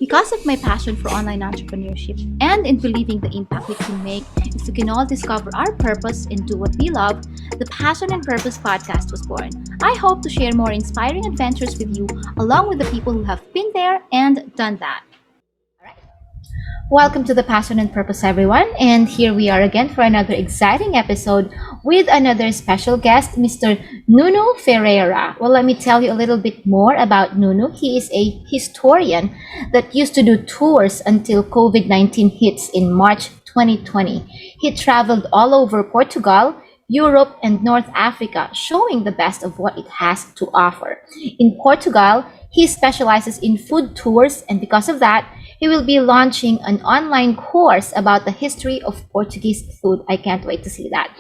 Because of my passion for online entrepreneurship and in believing the impact we can make if we can all discover our purpose and do what we love, the Passion and Purpose podcast was born. I hope to share more inspiring adventures with you along with the people who have been there and done that. Welcome to the Passion and Purpose, everyone. And here we are again for another exciting episode with another special guest, Mr. Nuno Ferreira. Well, let me tell you a little bit more about Nuno. He is a historian that used to do tours until COVID-19 hits in March 2020. He traveled all over Portugal, Europe, and North Africa, showing the best of what it has to offer. In Portugal, he specializes in food tours, and because of that, he will be launching an online course about the history of Portuguese food. I can't wait to see that.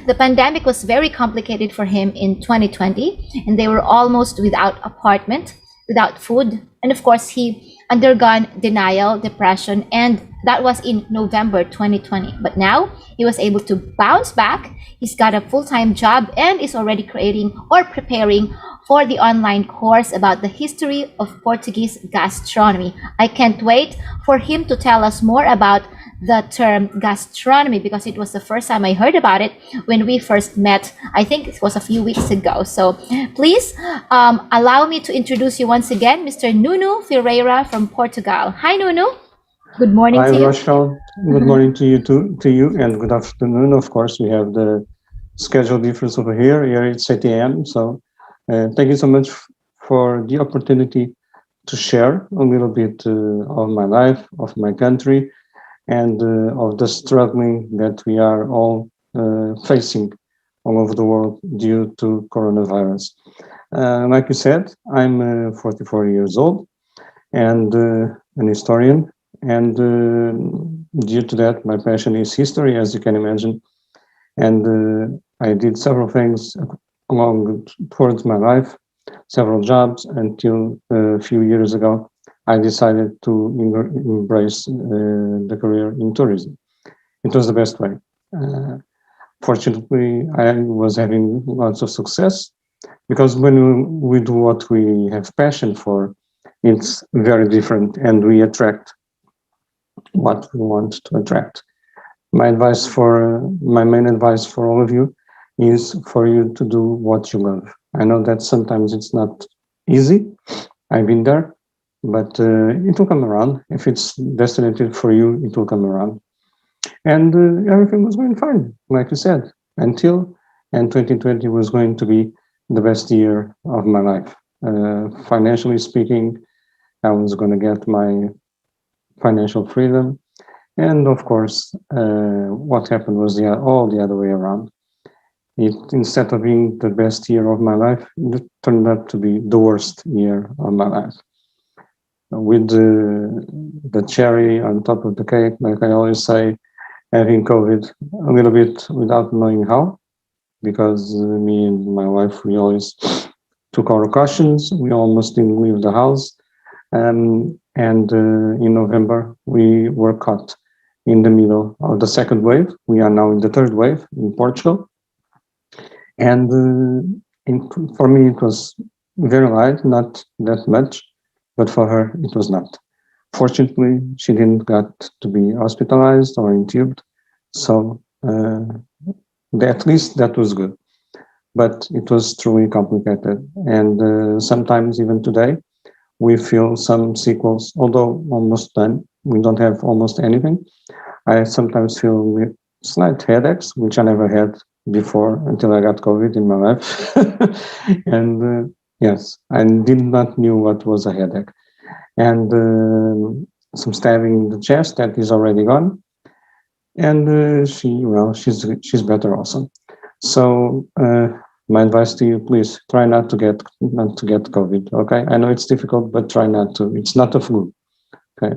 The pandemic was very complicated for him in 2020, and they were almost without apartment, without food, and of course, he undergone denial, depression, and that was in November 2020. But now he was able to bounce back. He's got a full-time job and is already creating or preparing for the online course about the history of Portuguese gastronomy. I can't wait for him to tell us more about the term gastronomy because it was the first time I heard about it when we first met. I think it was a few weeks ago. So please allow me to introduce you once again, Mr. Nuno Ferreira from Portugal. Hi, Nuno. Good morning Hi, to you. Rochelle. Good morning to you, and good afternoon. Of course, we have the schedule difference over here. Here it's 8 a.m. So thank you so much for the opportunity to share a little bit of my life, of my country, and of the struggling that we are all facing all over the world due to coronavirus. Like you said, I'm 44 years old and an historian. And due to that, my passion is history, as you can imagine. And I did several things along towards my life, several jobs, until a few years ago, I decided to embrace the career in tourism. It was the best way. Fortunately, I was having lots of success because when we do what we have passion for, it's very different and we attract what we want to attract. My main advice for all of you is for you to do what you love. I know that sometimes it's not easy. I've been there, but it will come around. If it's destined for you, it will come around. And everything was going fine, like you said, and 2020 was going to be the best year of my life. Financially speaking, I was going to get my financial freedom. And of course, what happened was all the other way around. Instead of being the best year of my life, it turned out to be the worst year of my life. With the cherry on top of the cake, like I always say, having COVID a little bit without knowing how, because me and my wife, we always took our cautions. We almost didn't leave the house. And in November, we were caught in the middle of the second wave. We are now in the third wave in Portugal. And for me, it was very light, not that much, but for her, it was not. Fortunately, she didn't get to be hospitalized or intubed. So at least that was good. But it was truly complicated. And sometimes even today, we feel some sequels, although almost done. We don't have almost anything. I sometimes feel with slight headaches, which I never had before until I got COVID in my life. And yes, I did not knew what was a headache. And some stabbing in the chest that is already gone. And she's better also. So my advice to you, please try not to get COVID. Okay, I know it's difficult, but try not to. It's not a flu. Okay,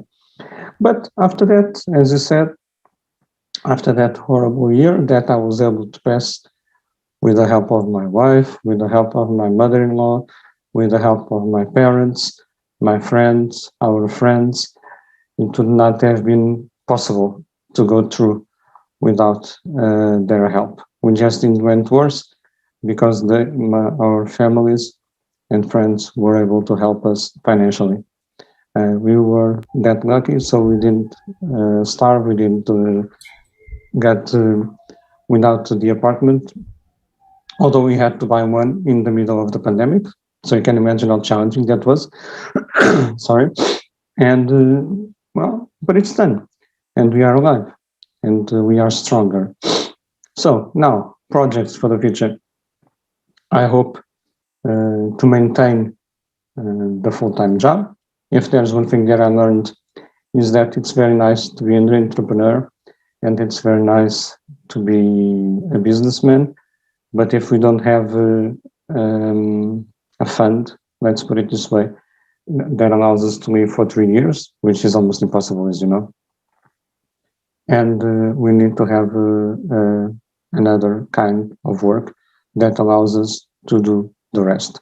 but after that, as you said, after that horrible year that I was able to pass with the help of my wife, with the help of my mother-in-law, with the help of my parents, my friends, our friends, it would not have been possible to go through without their help. We just went worse because our families and friends were able to help us financially. We were that lucky, so we didn't starve. We didn't get without the apartment, although we had to buy one in the middle of the pandemic. So you can imagine how challenging that was. Sorry. And well, but it's done, and we are alive, and we are stronger. So now, projects for the future. I hope to maintain the full-time job. If there's one thing that I learned is that it's very nice to be an entrepreneur, and it's very nice to be a businessman. But if we don't have a fund, let's put it this way, that allows us to live for 3 years, which is almost impossible, as you know. And we need to have another kind of work that allows us to do the rest.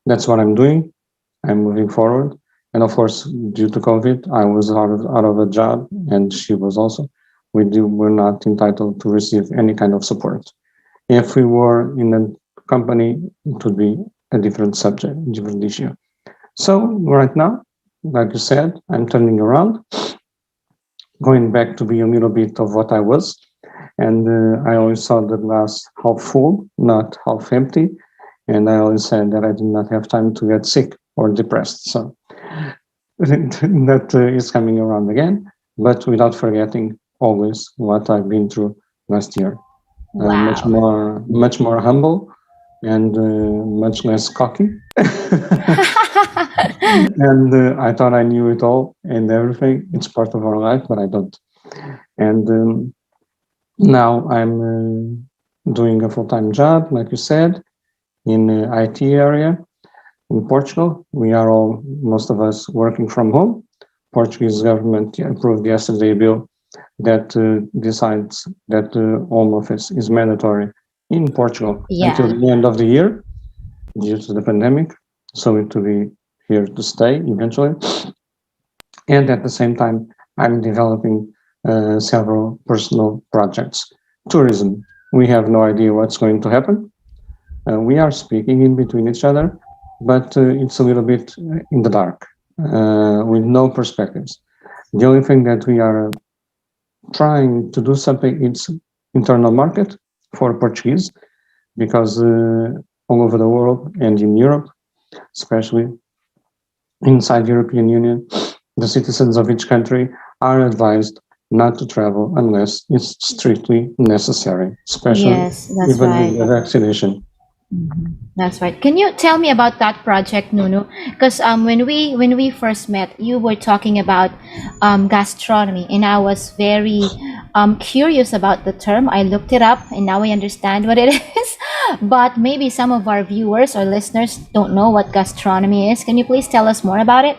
That's what I'm doing. I'm moving forward. And of course, due to COVID, I was out of a job, and she was also. We're not entitled to receive any kind of support. If we were in a company, it would be a different subject, different issue. So right now, like you said, I'm turning around, going back to be a little bit of what I was. And I always saw the glass half full, not half empty. And I always said that I did not have time to get sick or depressed. So that is coming around again, but without forgetting always what I've been through last year. Wow. Much more humble and much less cocky. And I thought I knew it all and everything. It's part of our life, but I don't. And now I'm doing a full-time job, like you said, in the IT area in Portugal. We are all, most of us, working from home. Portuguese government approved yesterday a bill that decides that home office is mandatory in Portugal until the end of the year due to the pandemic. So it will be here to stay eventually. And at the same time, I'm developing several personal projects. Tourism, we have no idea what's going to happen. We are speaking in between each other, but it's a little bit in the dark with no perspectives. The only thing that we are trying to do something is internal market for Portuguese, because all over the world and in Europe, especially inside European Union, the citizens of each country are advised not to travel unless it's strictly necessary, especially even with the vaccination. That's right. Can you tell me about that project, Nuno? Because when we first met, you were talking about gastronomy, and I was very curious about the term. I looked it up, and now I understand what it is. But maybe some of our viewers or listeners don't know what gastronomy is. Can you please tell us more about it?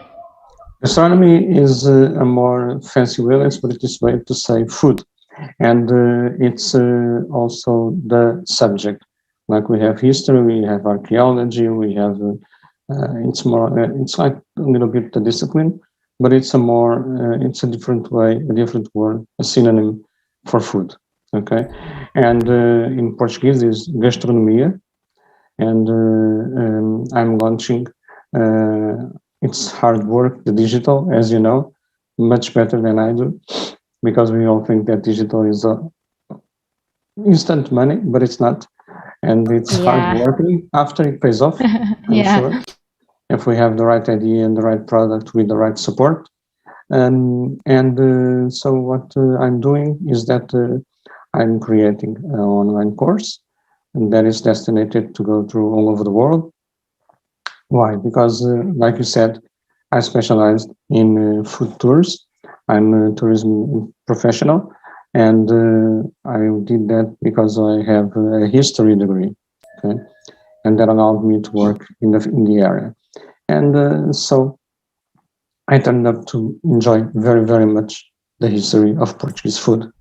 Gastronomy is a more fancy way, let's put it this way, to say food, and it's also the subject. Like we have history, we have archaeology, we have it's more it's like a little bit the discipline, but it's a different way, a different word, a synonym for food. Okay, and in Portuguese is gastronomia, and I'm launching. It's hard work, the digital, as you know, much better than I do, because we all think that digital is instant money, but it's not. And it's hard working after it pays off, I'm sure, if we have the right idea and the right product with the right support. So what I'm doing is that I'm creating an online course, and that is destined to go through all over the world. Why? Because, like you said, I specialized in food tours. I'm a tourism professional. And I did that because I have a history degree, okay, and that allowed me to work in the area. And so I turned up to enjoy very, very much the history of Portuguese food.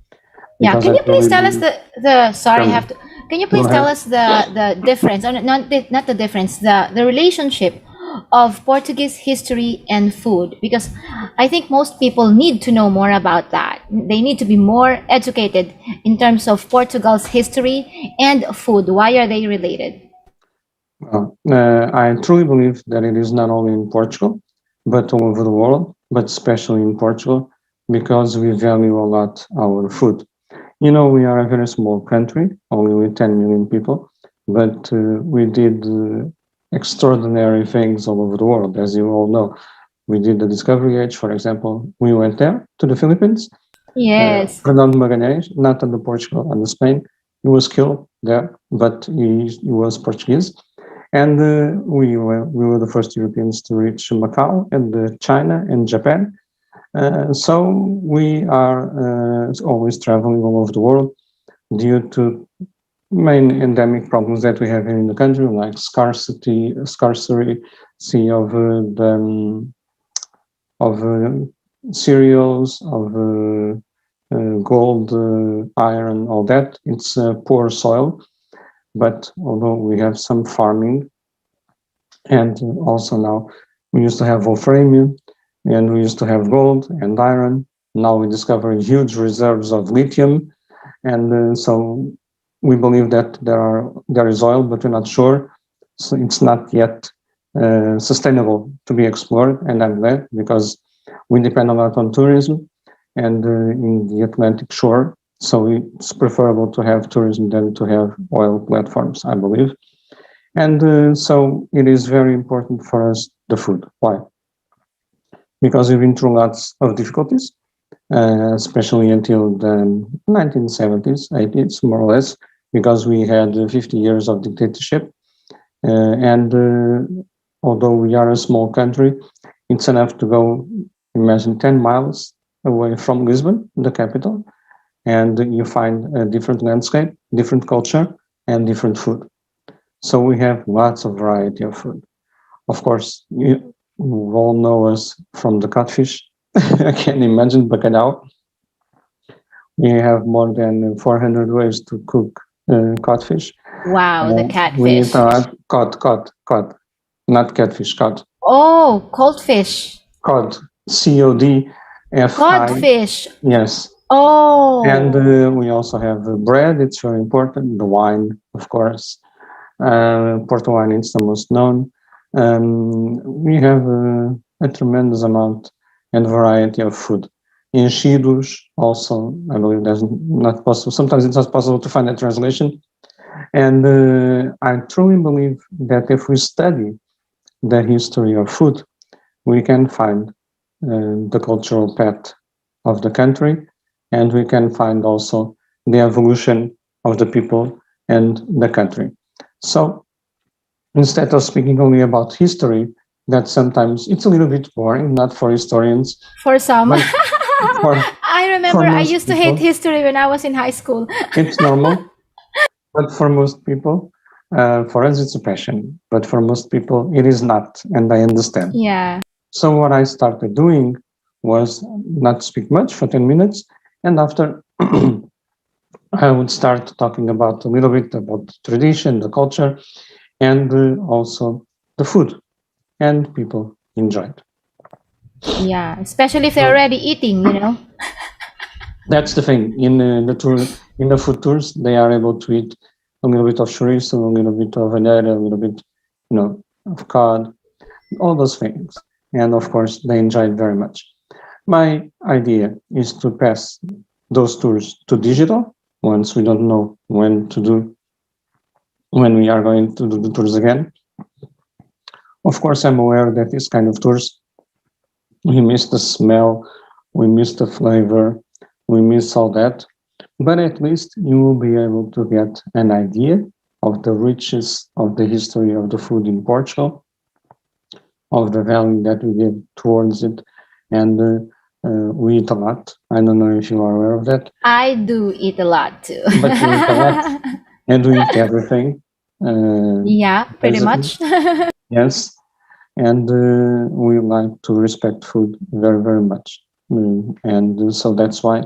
Yeah, can you please tell us the sorry, I have to. Can you please tell us the difference, or not the difference, the relationship of Portuguese history and food? Because I think most people need to know more about that. They need to be more educated in terms of Portugal's history and food. Why are they related? Well, I truly believe that it is not only in Portugal, but all over the world, but especially in Portugal, because we value a lot our food. We are a very small country, only with 10 million people, but we did extraordinary things all over the world, as you all know. We did the Discovery Age, for example. We went there to the Philippines. Yes. Fernando Magalhães, not under Portugal, under Spain. He was killed there, but he was Portuguese. And we were the first Europeans to reach Macau and China and Japan. So we are always traveling all over the world due to main endemic problems that we have here in the country, like scarcity of cereals, of gold, iron, all that. It's poor soil, but although we have some farming, and also now we used to have wolframium, and we used to have gold and iron. Now we discover huge reserves of lithium, and so we believe that there is oil, but we're not sure. So it's not yet sustainable to be explored, and I'm glad, because we depend a lot on tourism and in the Atlantic shore. So it's preferable to have tourism than to have oil platforms, I believe. And so it is very important for us, the food. Why? Because we've been through lots of difficulties, especially until the 1970s, 80s, more or less, because we had 50 years of dictatorship. And although we are a small country, it's enough to go, imagine, 10 miles away from Lisbon, the capital, and you find a different landscape, different culture, and different food. So we have lots of variety of food. Of course, you all know us from the catfish. I can imagine bacalhau. We have more than 400 ways to cook codfish. Wow, the We eat catfish. a lot cod, not catfish, cod. Oh, cold fish. Cod, Codfi. Codfish. Yes. And Oh, we also have bread. It's very important. The wine, of course. Porto wine is the most known. We have a tremendous amount and variety of food. Enchidos also, I believe that's not possible. Sometimes it's not possible to find a translation. And I truly believe that if we study the history of food, we can find the cultural path of the country, and we can find also the evolution of the people and the country. So instead of speaking only about history, that sometimes it's a little bit boring, not for historians, for some. but for, I remember for I most used to hate people, history when I was in high school. it's normal. But for most people, for us, it's a passion. But for most people, it is not, and I understand. Yeah. So what I started doing was not speak much for 10 minutes, and after I would start talking about a little bit about the tradition, the culture, and also the food, and people enjoyed. Yeah. Especially if they're So already eating. that's the thing. In the food tours, they are able to eat a little bit of chorizo, a little bit of vanilla, a little bit, of cod, all those things. And of course, they enjoy it very much. My idea is to pass those tours to digital once we don't know when we are going to do the tours again. Of course, I'm aware that this kind of tours, we miss the smell, we miss the flavor, we miss all that. But at least you will be able to get an idea of the riches of the history of the food in Portugal, of the value that we give towards it, and we eat a lot. I don't know if you are aware of that, I do eat a lot too. but we eat a lot, and we eat everything. Yeah, pretty Basically, much. yes, and we like to respect food very, very much, and so that's why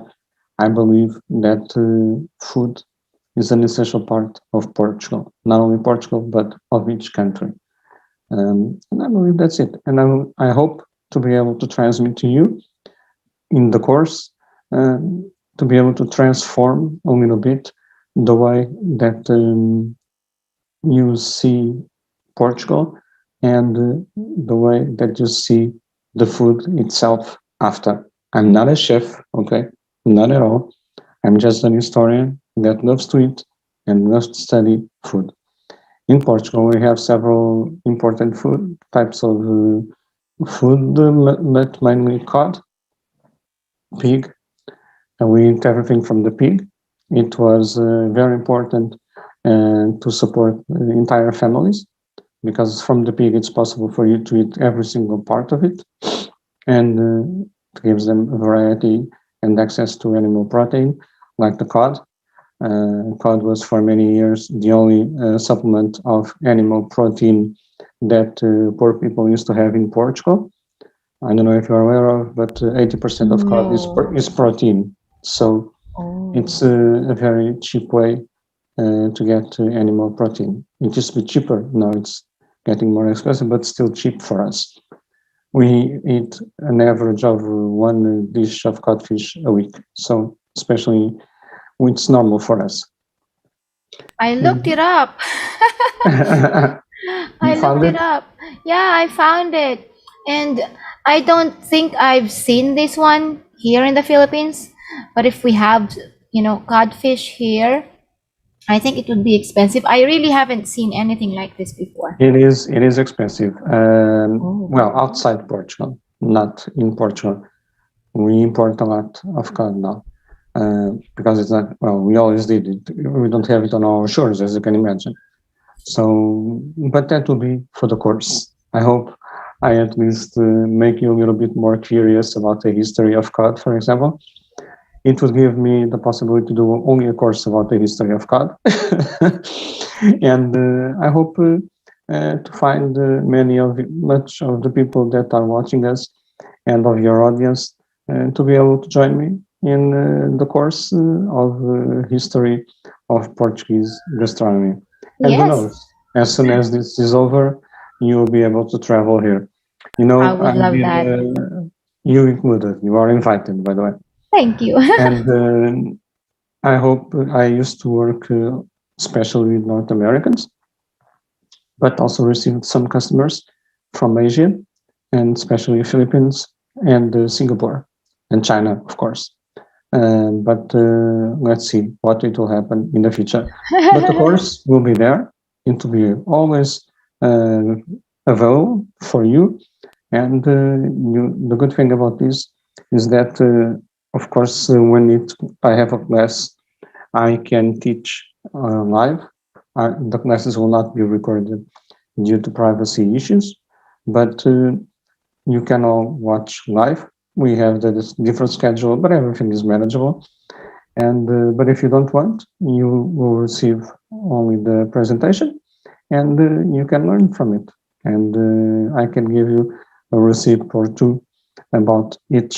I believe that food is an essential part of Portugal, not only Portugal but of each country. And I believe that's it. And I hope to be able to transmit to you in the course, to be able to transform a little bit the way that you see Portugal and the way that you see the food itself after. I'm not a chef, okay? Not at all. I'm just an historian that loves to eat and loves to study food. In Portugal, we have several important food types of food, but mainly cod, pig, and we eat everything from the pig. It was very important to support entire families because from the pig it's possible for you to eat every single part of it, and it gives them variety and access to animal protein like the cod. Cod was for many years the only supplement of animal protein that poor people used to have in Portugal. I don't know if you're aware of, but 80% of cod No. is protein. So it's Oh. a very cheap way to get animal protein. It used to be cheaper. Now it's getting more expensive, but still cheap for us. We eat an average of one dish of codfish a week. So especially it's normal for us. I looked And it up. you I found looked it it? up. Yeah, I found it. And I don't think I've seen this one here in the Philippines. But if we have, codfish here, I think it would be expensive. I really haven't seen anything like this before. It is expensive. Oh. Well, outside Portugal, not in Portugal. We import a lot of cod now because it's not. Well, we always did it. We don't have it on our shores, as you can imagine. So, but that will be for the course. I hope I at least make you a little bit more curious about the history of cod, for example. It would give me the possibility to do only a course about the history of cod. And I hope to find much of the people that are watching us and of your audience to be able to join me in the course of history of Portuguese gastronomy. And who Yes, knows, as soon as this is over, you will be able to travel here. I I would love did, that. you included, you are invited, by the way. Thank you. And I hope I used to work especially with North Americans, but also received some customers from Asia and especially Philippines and Singapore and China, of course. But let's see what it will happen in the future. But the course will be there. It will be always uh, available for you. And the good thing about this is that, of course, I have a class, I can teach live. The classes will not be recorded due to privacy issues, but you can all watch live. We have the different schedule, but everything is manageable. And but if you don't want, you will receive only the presentation, and you can learn from it. And I can give you a receipt or two about each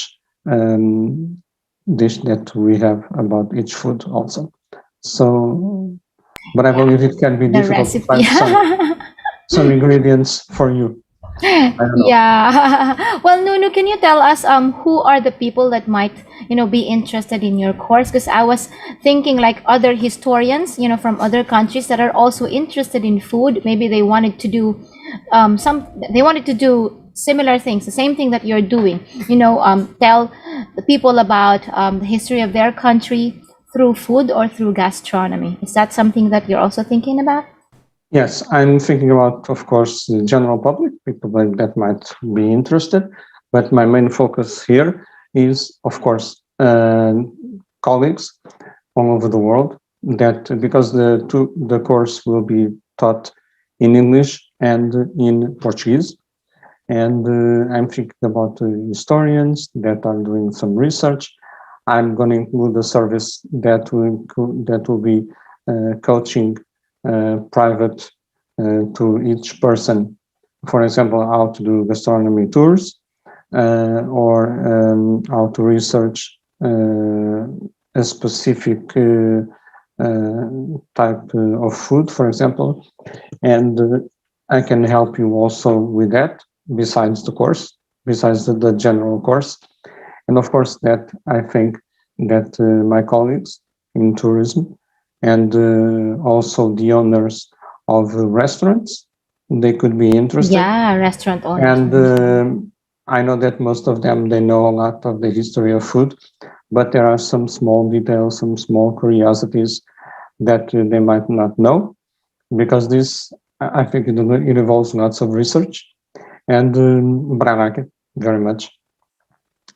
dish that we have about each food also. So, but I Yeah, believe it can be the difficult to recipe. find some ingredients for you. I don't know. Yeah. Well, Nunu, can you tell us who are the people that might, be interested in your course? Because I was thinking like other historians, from other countries that are also interested in food. Maybe they wanted to do they wanted to do similar things, the same thing that you're doing. Tell the people about the history of their country through food or through gastronomy. Is that something that you're also thinking about? Yes, I'm thinking about, of course, the general public, people that might be interested. But my main focus here is, of course, colleagues all over the world. That because the course will be taught in English and in Portuguese, and I'm thinking about historians that are doing some research. I'm going to include a service that will be coaching private to each person. For example, how to do gastronomy tours or how to research a specific type of food, for example. And I can help you also with that, besides the course, besides the general course. And of course, that I think that my colleagues in tourism and also the owners of restaurants, they could be interested. Yeah, restaurant owners. And I know that most of them, they know a lot of the history of food, but there are some small details, some small curiosities that they might not know, because this, I think it involves lots of research, and but I like it very much,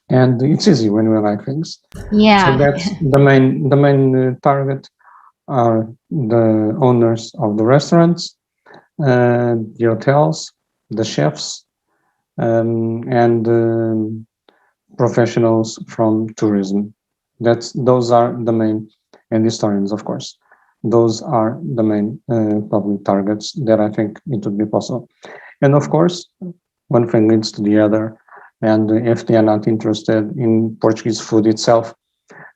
and it's easy when we like things. So Yeah. that's the main target are the owners of the restaurants, the hotels, the chefs, and professionals from tourism. Those are the main, and historians, of course. Those are the main public targets that I think it would be possible. And of course, one thing leads to the other. And if they are not interested in Portuguese food itself,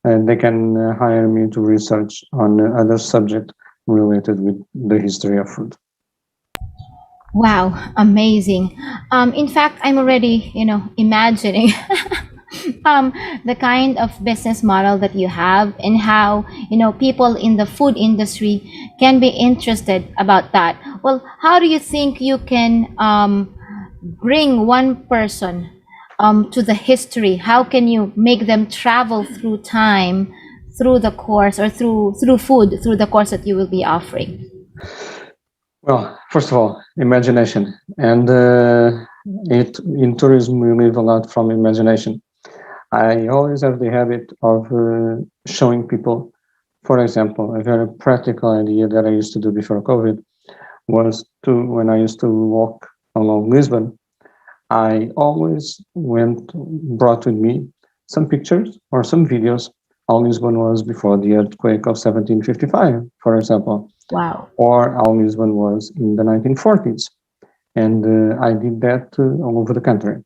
they can hire me to research on other subject related with the history of food. Wow, amazing. In fact, I'm already, imagining um, the kind of business model that you have and how, people in the food industry can be interested about that. Well, how do you think you can bring one person to the history? How can you make them travel through time, through the course, or through food, through the course that you will be offering? Well, first of all, imagination, and in tourism we live a lot from imagination. I always have the habit of showing people, for example, a very practical idea that I used to do before COVID was to, when I used to walk along Lisbon, I always brought with me some pictures or some videos how Lisbon was before the earthquake of 1755, for example, Wow. or how Lisbon was in the 1940s. And I did that all over the country.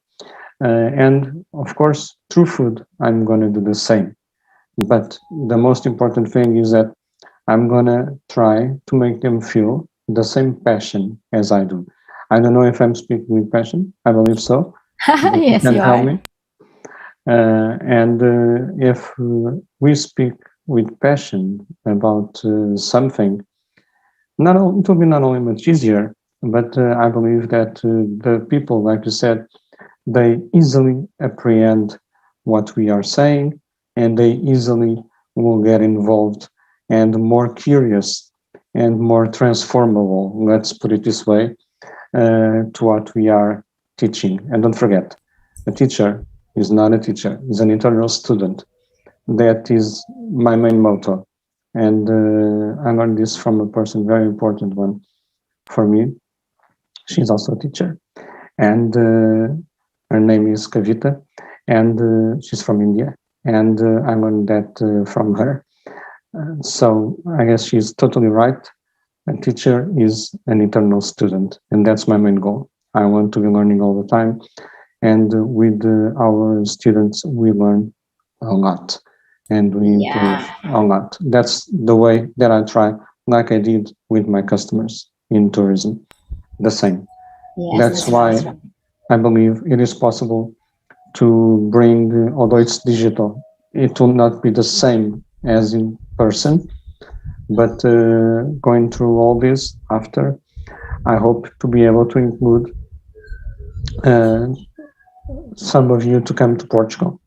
And of course, through food, I'm going to do the same. But the most important thing is that I'm going to try to make them feel the same passion as I do. I don't know if I'm speaking with passion. I believe so, but you Yes, can you tell are. me. And if we speak with passion about something, it will be not only much easier, but I believe that the people, like you said, they easily apprehend what we are saying, and they easily will get involved and more curious and more transformable, let's put it this way, to what we are teaching. And don't forget, a teacher is not a teacher, is an internal student. That is my main motto. And I learned this from a person, very important one for me. She's also a teacher. And her name is Kavita, and she's from India. And I learned that from her. So I guess she's totally right. A teacher is an eternal student, and that's my main goal. I want to be learning all the time. And with our students, we learn a lot and we improve Yeah. a lot. That's the way that I try, like I did with my customers in tourism, the same. Yes, That's that's right. why I believe it is possible to bring, although it's digital, it will not be the same as in person. But going through all this after, I hope to be able to include uh, some of you to come to Portugal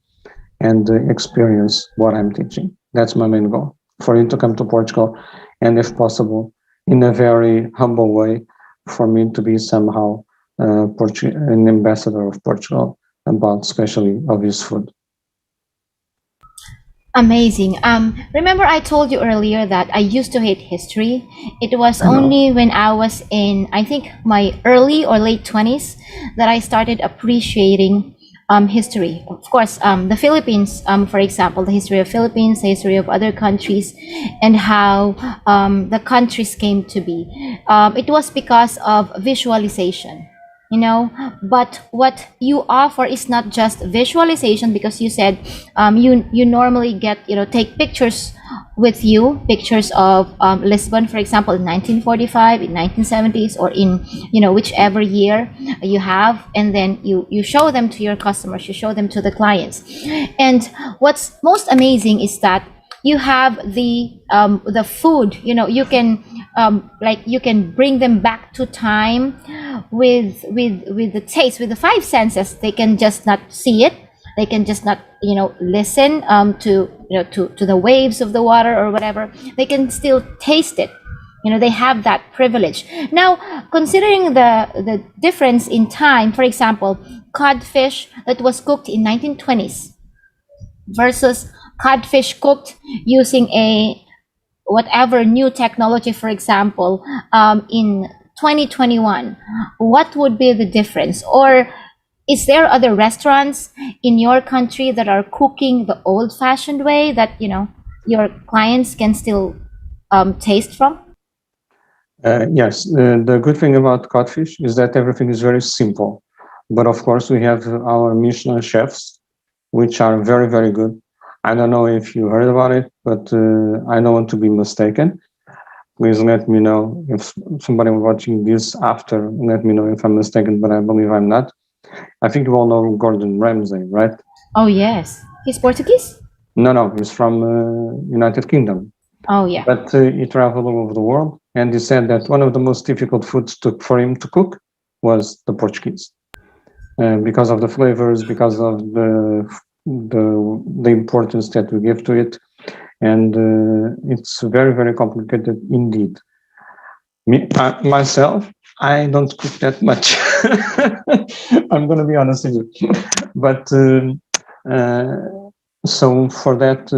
and experience what I'm teaching. That's my main goal, for you to come to Portugal, and if possible, in a very humble way, for me to be somehow an ambassador of Portugal about especially obvious food. Amazing. Remember I told you earlier that I used to hate history. It was I know. only when I was in, I think, my early or late 20s that I started appreciating history. Of course, the Philippines, for example, the history of Philippines, the history of other countries, and how the countries came to be. It was because of visualization, but what you offer is not just visualization, because you said you normally get, take pictures with you, pictures of Lisbon, for example, in 1945, in 1970s, or in, whichever year you have, and then you show them to your customers, you show them to the clients. And what's most amazing is that you have the food, you can like you can bring them back to time with the taste, with the five senses. They can just not see it. They can just not, listen to, to the waves of the water or whatever. They can still taste it. They have that privilege. Now, considering the difference in time, for example, codfish that was cooked in 1920s versus codfish cooked using a whatever new technology, for example, in 2021, what would be the difference? Or is there other restaurants in your country that are cooking the old-fashioned way that your clients can still taste from? Yes, the good thing about codfish is that everything is very simple. But of course, we have our Michelin chefs, which are very, very good. I don't know if you heard about it, but I don't want to be mistaken. Please let me know if somebody watching this after, let me know if I'm mistaken, but I believe I'm not. I think you all know Gordon Ramsay, right? Oh, yes. He's Portuguese? No, he's from United Kingdom. Oh, yeah. But he traveled all over the world, and he said that one of the most difficult foods for him to cook was the Portuguese, because of the flavors, because of the importance that we give to it, and it's very, very complicated indeed. Myself, I don't cook that much. I'm going to be honest with you, but so for that,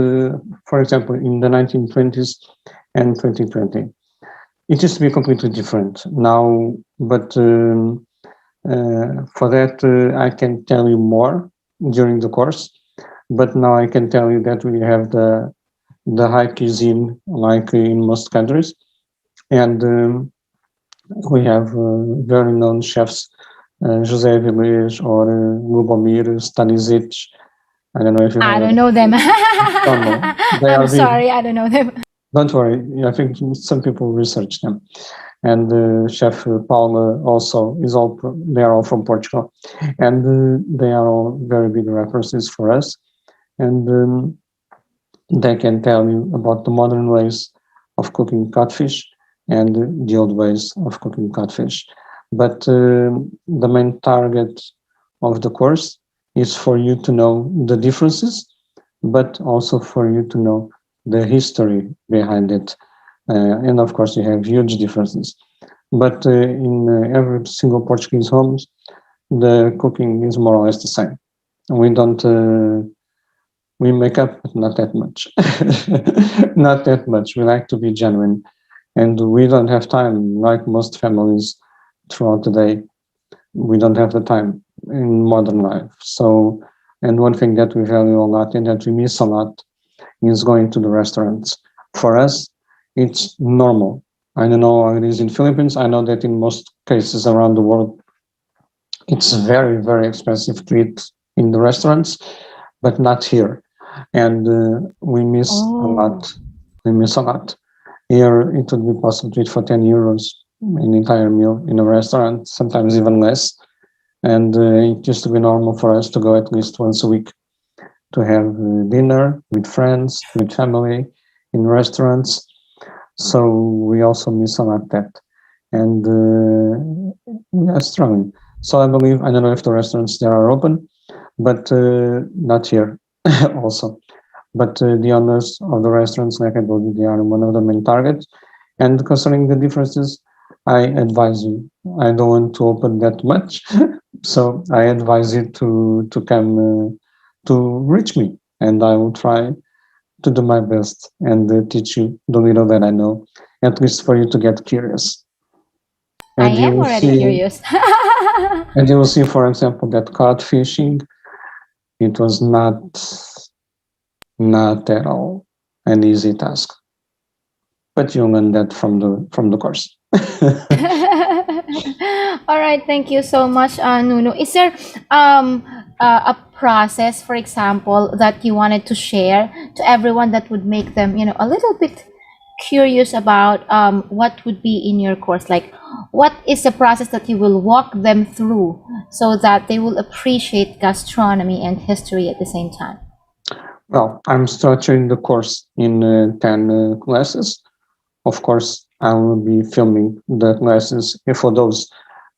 for example, in the 1920s and 2020, it used to be completely different now. But for that, I can tell you more during the course. But now I can tell you that we have the high cuisine, like in most countries, and we have very known chefs, José Vilés or Lubomir Stanisic. I don't know if you I don't know them. I'm sorry, I don't know them. Don't worry, I think some people research them. And Chef Paula also they are all from Portugal, and they are all very big references for us. And they can tell you about the modern ways of cooking codfish and the old ways of cooking codfish. But the main target of the course is for you to know the differences, but also for you to know the history behind it. And of course, you have huge differences. But in every single Portuguese homes, the cooking is more or less the same. We don't, we make up, but not that much. Not that much. We like to be genuine. And we don't have time, like most families throughout the day. We don't have the time in modern life. So, and one thing that we value a lot and that we miss a lot is going to the restaurants. For us, it's normal. I don't know how it is in Philippines. I know that in most cases around the world, it's very, very expensive to eat in the restaurants, but not here. And we miss a lot. We miss a lot. Here, it would be possible to eat for 10 euros an entire meal in a restaurant, sometimes even less. And it used to be normal for us to go at least once a week to have dinner with friends, with family, in restaurants. So we also miss a lot that. And we are struggling. So I believe, I don't know if the restaurants there are open, but not here also. But the owners of the restaurants, like I told you, they are one of the main targets. And concerning the differences, I advise you, I don't want to open that much. So I advise you to come to reach me, and I will try to do my best and teach you the little that I know, at least for you to get curious. And I am already curious. And you will see, for example, that cod fishing, it was not at all an easy task. But you learn that from the course. All right, thank you so much, Nuno. Is there a process, for example, that you wanted to share to everyone that would make them, a little bit curious about what would be in your course? Like, what is the process that you will walk them through so that they will appreciate gastronomy and history at the same time? Well, I'm structuring the course in 10 classes. Of course, I will be filming the classes for those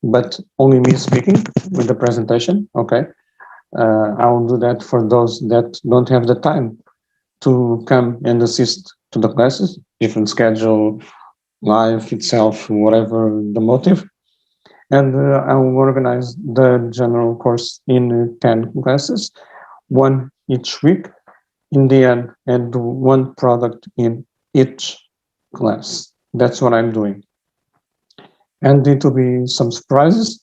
but only me speaking with the presentation. Okay, I will do that for those that don't have the time to come and assist to the classes, different schedule, life itself, whatever the motive. And I will organize the general course in 10 classes, one each week in the end, and one product in each class. That's what I'm doing. And it will be some surprises.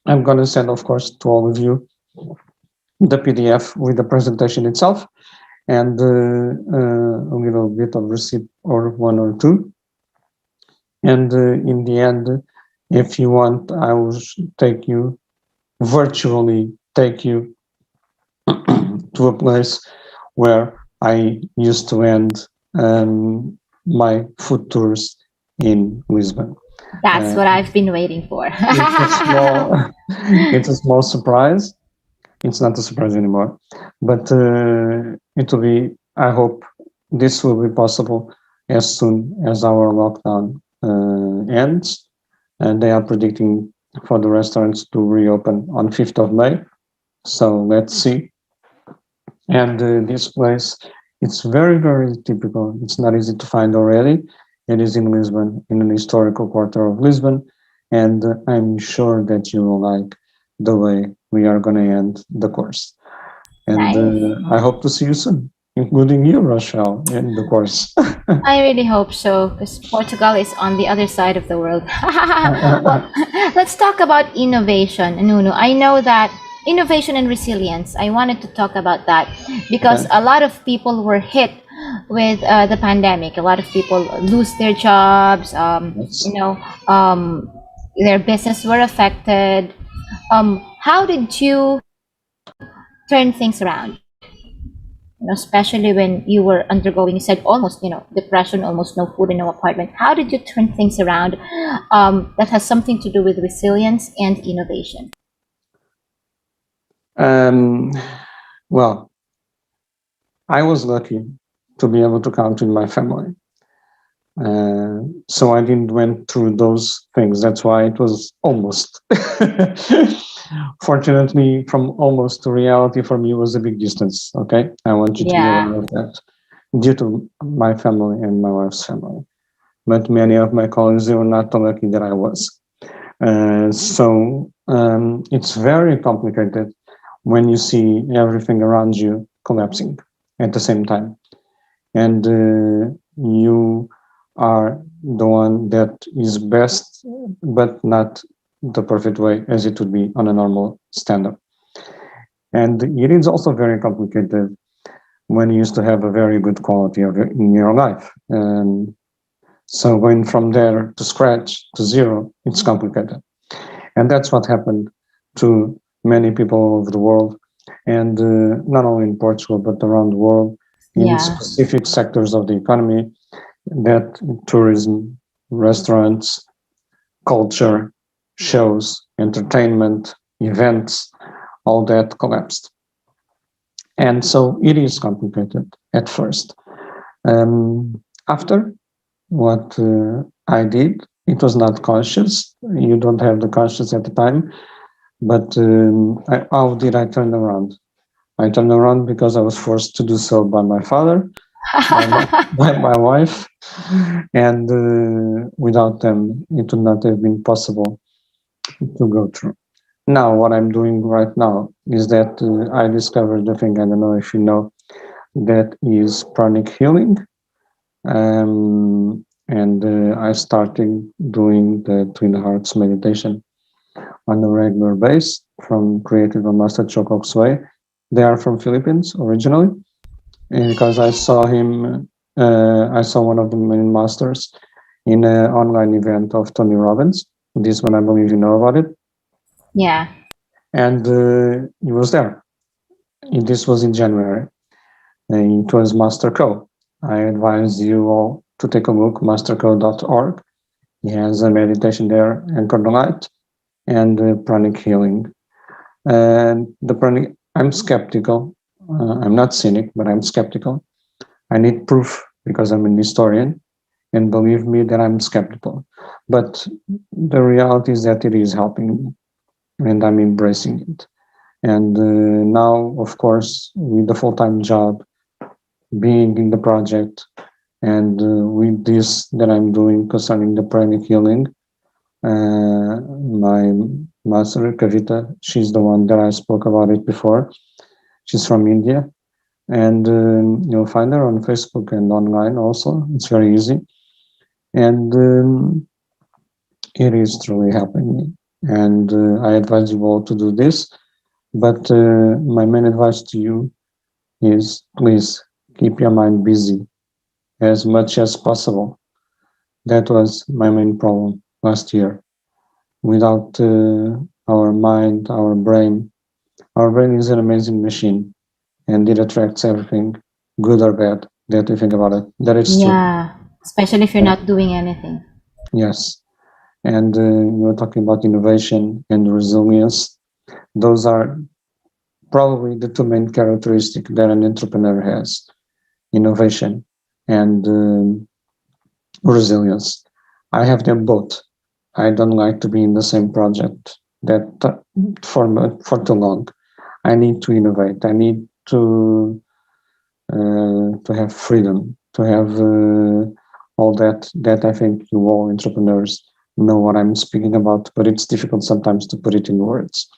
I'm going to send, of course, to all of you the PDF with the presentation itself and a little bit of receipt or one or two. And in the end, if you want, I will take you virtually, take you to a place where I used to end my food tours in Lisbon. That's what I've been waiting for. It's a small surprise. It's not a surprise anymore, but it will be. I hope this will be possible as soon as our lockdown ends, and they are predicting for the restaurants to reopen on 5th of May. So let's see. And this place, it's very, very typical. It's not easy to find already. It is in Lisbon, in an historical quarter of Lisbon. And I'm sure that you will like the way we are going to end the course. And Nice. I hope to see you soon, including you, Rochelle, in the course. I really hope so, because Portugal is on the other side of the world. Well, let's talk about innovation, Nuno. I know that innovation and resilience, I wanted to talk about that because Okay. a lot of people were hit with the pandemic. A lot of people lose their jobs, Yes. their business were affected. How did you turn things around? Especially when you were undergoing, you said almost, depression, almost no food and no apartment. How did you turn things around? That has something to do with resilience and innovation. Um, well, I was lucky to be able to count in my family. So I didn't went through those things. That's why it was almost. Fortunately, from almost to reality for me was a big distance. Okay, I want you to be Yeah. aware of that, due to my family and my wife's family. But many of my colleagues, they were not so lucky that I was. So it's very complicated when you see everything around you collapsing at the same time, and you are the one that is best, but not the perfect way as it would be on a normal standard. And it is also very complicated when you used to have a very good quality of it in your life. So going from there to scratch to zero, it's complicated. And that's what happened to many people all over the world, and not only in Portugal, but around the world, in Yeah. specific sectors of the economy, that tourism, restaurants, culture, shows, entertainment, events, all that collapsed. And so it is complicated at first. After what I did, it was not conscious. You don't have the conscious at the time. But how did I turn around? I turned around because I was forced to do so by my father, by my wife, and without them, it would not have been possible to go through. Now, what I'm doing right now is that I discovered a thing, I don't know if you know, that is pranic healing. And I started doing the Twin Hearts meditation on a regular basis from Creative Master Choco Sway. They are from Philippines originally, and because I saw one of the main masters in an online event of Tony Robbins. This one, I believe you know about it, Yeah. and he was there. This was in January. It was Master Co. I advise you all to take a look, masterco.org. He has a meditation there, Anchor the Light, and pranic healing. And the pranic, I'm skeptical. I'm not cynic, but I'm skeptical. I need proof because I'm an historian. And believe me that I'm skeptical. But the reality is that it is helping me, and I'm embracing it. And now, of course, with the full-time job, being in the project, and with this that I'm doing concerning the pranic healing, my master Kavita, she's the one that I spoke about it before. She's from India, and you'll find her on Facebook and online also. It's very easy, and it is truly helping me. And I advise you all to do this. But my main advice to you is please keep your mind busy as much as possible. That was my main problem last year. Without our mind, our brain is an amazing machine, and it attracts everything, good or bad, that you think about it. That is true. Yeah, especially if you're Uh, not doing anything. yes. And you were talking about innovation and resilience. Those are probably the two main characteristics that an entrepreneur has: innovation and resilience. I have them both. I don't like to be in the same project that for too long. I need to innovate. I need to have freedom, to have all that I think you all entrepreneurs know what I'm speaking about, but it's difficult sometimes to put it in words.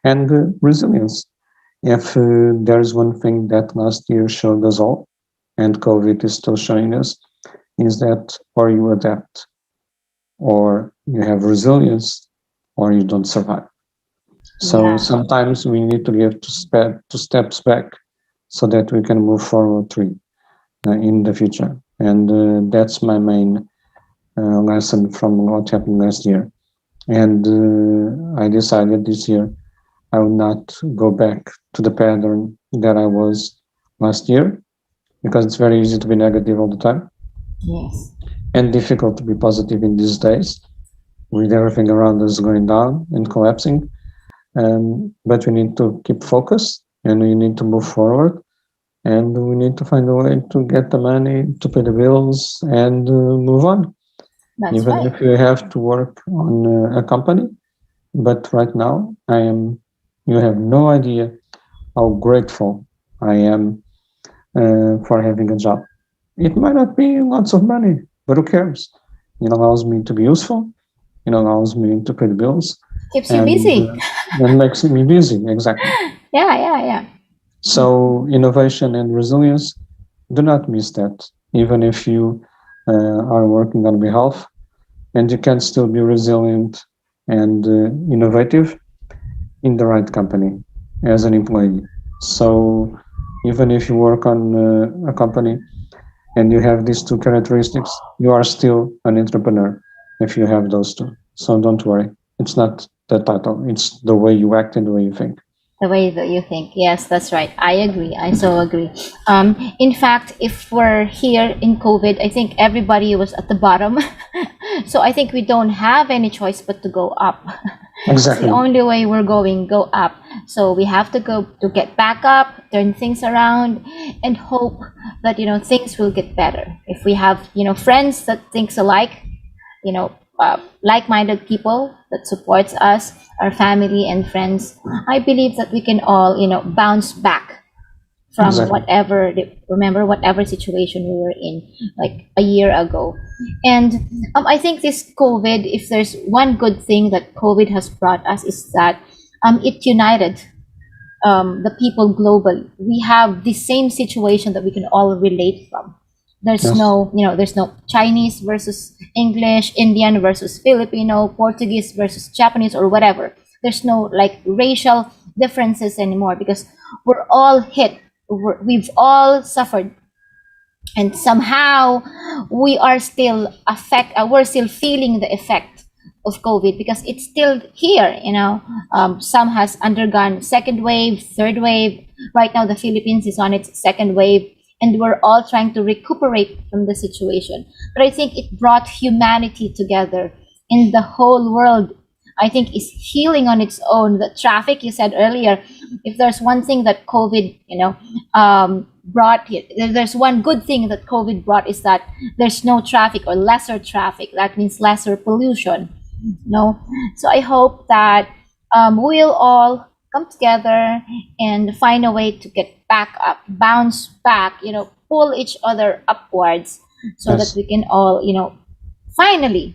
And resilience. If there's one thing that last year showed us all, and COVID is still showing us, is that or you adapt, or you have resilience, or you don't survive. So Yeah, sometimes we need to give two steps back so that we can move forward three in the future. And that's my main lesson from what happened last year. And I decided this year I will not go back to the pattern that I was last year, because it's very easy to be negative all the time yes, and difficult to be positive in these days with everything around us going down and collapsing. But we need to keep focused, and we need to move forward, and we need to find a way to get the money to pay the bills and move on, that's even right. if you have to work on a company. But right now, you have no idea how grateful I am for having a job. It might not be lots of money, but who cares? It allows me to be useful. It allows me to pay the bills, Keeps you and busy. makes me busy. Exactly. Yeah, yeah, yeah. So innovation and resilience, do not miss that. Even if you are working on behalf, and you can still be resilient and innovative in the right company as an employee. So even if you work on a company and you have these two characteristics, you are still an entrepreneur if you have those two. So don't worry. It's not the title, it's the way you act and the way you think. The way that you think. Yes, that's right. I agree. I so agree. In fact, if we're here in COVID, I think everybody was at the bottom. So I think we don't have any choice but to go up. It's the Exactly. only way we're going, go up. So we have to go to get back up, turn things around, and hope that, things will get better. If we have, friends that thinks alike, you know like-minded people that supports us, our family and friends, I believe that we can all bounce back from Exactly. whatever situation we were in like a year ago. And I think this COVID, if there's one good thing that COVID has brought us, is that it united the people globally. We have the same situation that we can all relate from. There's Yes. no, there's no Chinese versus English, Indian versus Filipino, Portuguese versus Japanese, or whatever. There's no like racial differences anymore because we're all hit. We've all suffered, and somehow we are still we're still feeling the effect of COVID because it's still here. Some has undergone second wave, third wave. Right now the Philippines is on its second wave, and we're all trying to recuperate from the situation. But I think it brought humanity together in the whole world. I think is healing on its own. The traffic you said earlier, if there's one thing that COVID brought it. There's one good thing that COVID brought is that there's no traffic or lesser traffic. That means lesser pollution. No, so I hope that we'll all come together and find a way to get back up, bounce back. Pull each other upwards so that Yes. we can all, finally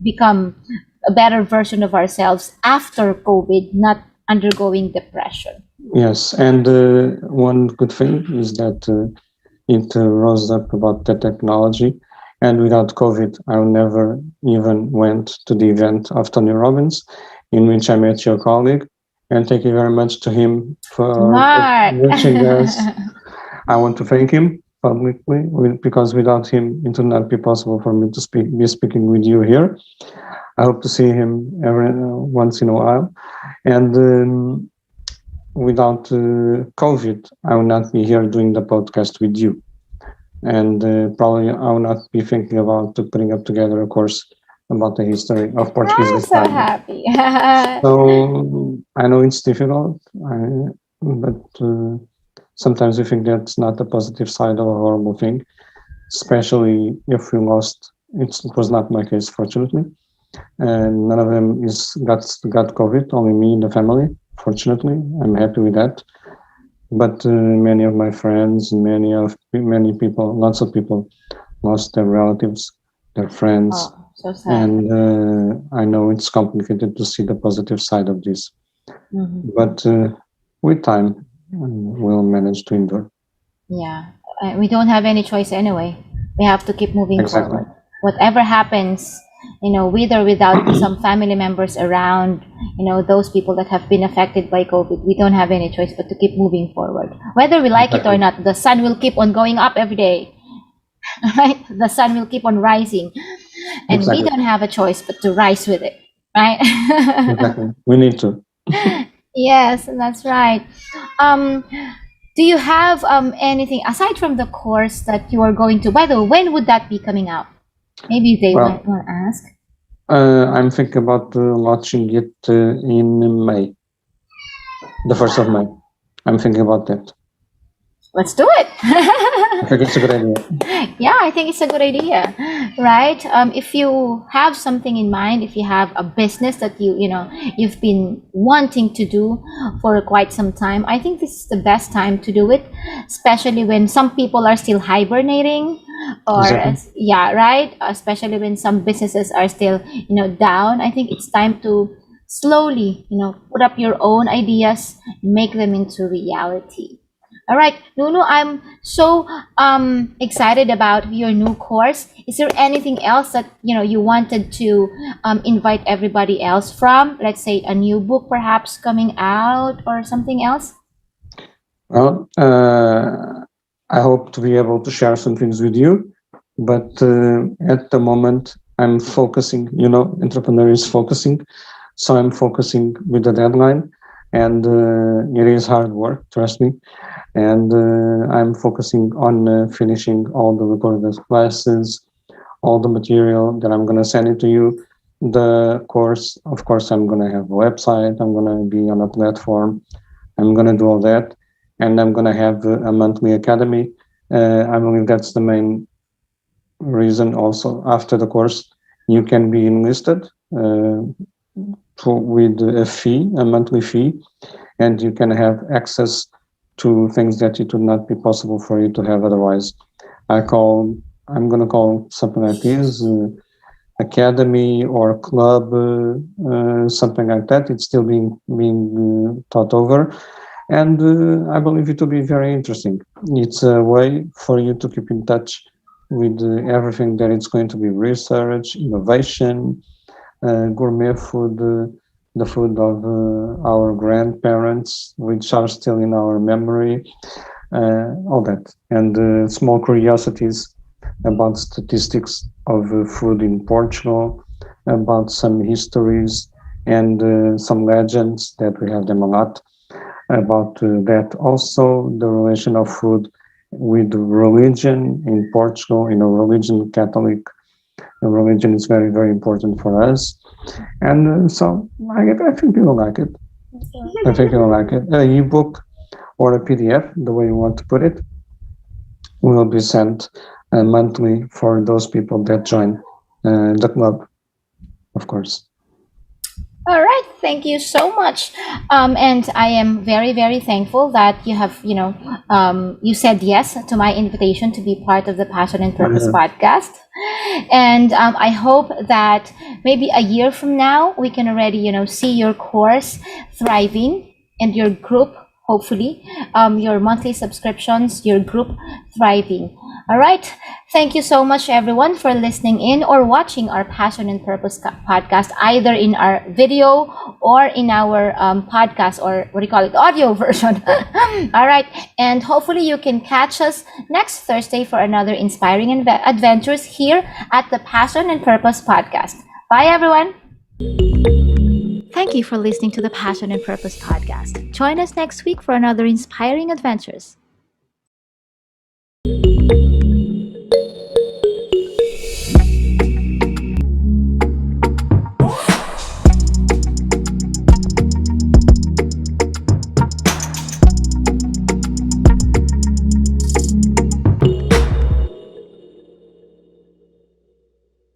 become a better version of ourselves after COVID, not undergoing depression. Yes. And one good thing is that it rose up about the technology. And without COVID, I never even went to the event of Tony Robbins, in which I met your colleague. And thank you very much to him for Smart. reaching us. I want to thank him publicly because without him, it would not be possible for me to be speaking with you here. I hope to see him every once in a while. And without COVID, I will not be here doing the podcast with you. And probably I will not be thinking about putting up together a course about the history of Portuguese I'm so gastronomy. happy. So I know it's difficult, but sometimes we think that's not the positive side of a horrible thing, especially if we lost. It was not my case, fortunately. And none of them got COVID, only me in the family. Fortunately, I'm happy with that. But many of my friends, many people, lots of people lost their relatives, their friends, Oh, so sad. and I know it's complicated to see the positive side of this. Mhm. But with time, we'll manage to endure. Yeah, we don't have any choice anyway. We have to keep moving Exactly. forward. Whatever happens, with or without some family members around, those people that have been affected by COVID, we don't have any choice but to keep moving forward. Whether we like it or Exactly. not, the sun will keep on going up every day, right? The sun will keep on rising, and we Exactly. don't have a choice but to rise with it, right? Exactly. We need to. Yes, that's right. Um, do you have anything aside from the course that you are going to? By the way, when would that be coming out? Maybe they Well, might want to ask. I'm thinking about launching it in May, the 1st of May. I'm thinking about that. Let's do it. I think it's a good idea. Yeah, I think it's a good idea, right? If you have something in mind, if you have a business that you've been wanting to do for quite some time, I think this is the best time to do it, especially when some people are still hibernating, or Exactly. yeah, right. Especially when some businesses are still down. I think it's time to slowly put up your own ideas, make them into reality. All right, Nuno, I'm so excited about your new course. Is there anything else that you wanted to invite everybody else from? Let's say a new book perhaps coming out or something else? Well, I hope to be able to share some things with you, but at the moment I'm focusing. Entrepreneur is focusing, so I'm focusing with the deadline, and it is hard work, trust me. And I'm focusing on finishing all the recorded classes, all the material that I'm going to send it to you. The course, of course, I'm going to have a website. I'm going to be on a platform. I'm going to do all that, and I'm going to have a monthly academy. I believe that's the main reason. Also, after the course, you can be enlisted with a fee, a monthly fee, and you can have access to things that it would not be possible for you to have otherwise. I'm going to call something like this academy or club, something like that. It's still being thought over, and I believe it will be very interesting. It's a way for you to keep in touch with everything that it's going to be research, innovation, gourmet food, the food of our grandparents, which are still in our memory, all that, and small curiosities about statistics of food in Portugal, about some histories and some legends that we have them a lot about that. Also, the relation of food with religion in Portugal. Religion, Catholic religion is very, very important for us. And so I think you'll like it. I think you'll like it. A ebook or a PDF, the way you want to put it. will be sent monthly for those people that join the club, of course. All right, thank you so much. And I am very, very thankful that you have, you said yes to my invitation to be part of the Passion and Purpose podcast. And I hope that maybe a year from now, we can already, see your course thriving and your group, hopefully, your monthly subscriptions, your group thriving. All right. Thank you so much, everyone, for listening in or watching our Passion and Purpose podcast, either in our video or in our podcast, or what do you call it, audio version. All right. And hopefully you can catch us next Thursday for another inspiring adventures here at the Passion and Purpose podcast. Bye, everyone. Thank you for listening to the Passion and Purpose podcast. Join us next week for another inspiring adventures.